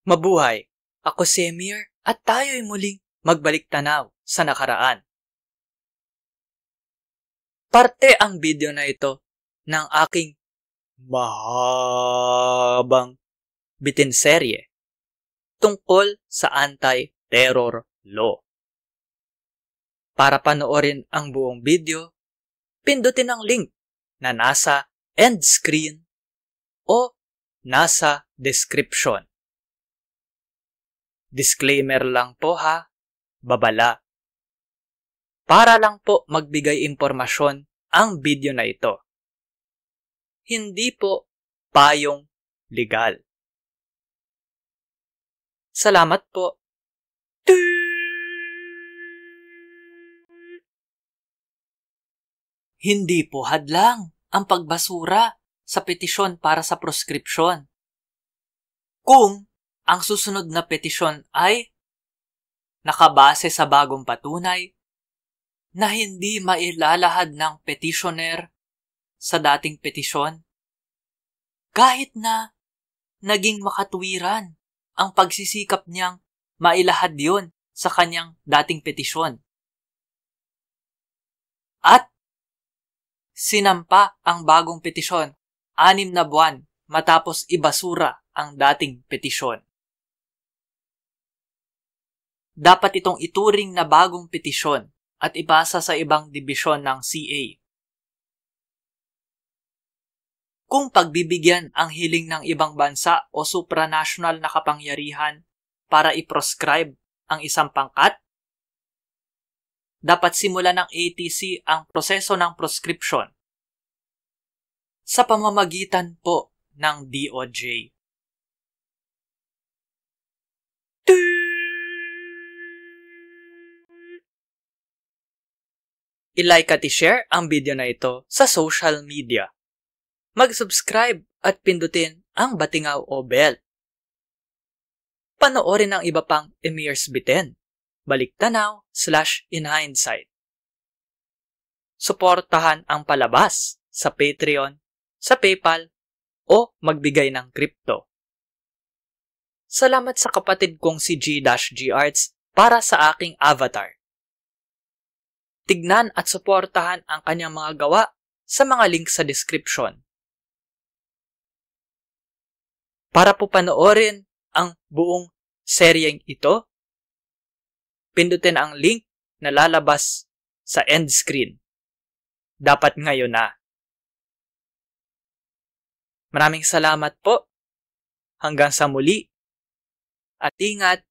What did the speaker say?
Mabuhay! Ako si Emir at tayo'y muling magbalik tanaw sa nakaraan. Parte ang video na ito ng aking mahabang bitinserye tungkol sa anti-terror law. Para panoorin ang buong video, pindutin ang link na nasa end screen o nasa description. Disclaimer lang po ha, babala. Para lang po magbigay impormasyon ang video na ito. Hindi po payong legal. Salamat po. Hindi po hadlang ang pagbasura sa petisyon para sa proskripsyon. Kung ang susunod na petisyon ay nakabase sa bagong patunay na hindi mailalahad ng petitioner sa dating petisyon, kahit na naging makatuwiran ang pagsisikap niyang mailahad yon sa kanyang dating petisyon. At sinampa ang bagong petisyon 6 na buwan matapos ibasura ang dating petisyon. Dapat itong ituring na bagong petisyon at ipasa sa ibang dibisyon ng CA. Kung pagbibigyan ang hiling ng ibang bansa o supranational na kapangyarihan para i-proscribe ang isang pangkat, dapat simulan ng ATC ang proseso ng proscription sa pamamagitan po ng DOJ. I-like at i-share ang video na ito sa social media. Mag-subscribe at pindutin ang batingaw o bell. Panoorin ang iba pang Emir's Bitin, baliktanaw/inhindsight. Suportahan ang palabas sa Patreon, sa PayPal, o magbigay ng crypto. Salamat sa kapatid kong si G-G Arts para sa aking avatar. Tignan at suportahan ang kanyang mga gawa sa mga link sa description. Para po panoorin ang buong seryeng ito, pindutin ang link na lalabas sa end screen. Dapat ngayon na. Maraming salamat po. Hanggang sa muli. At ingat.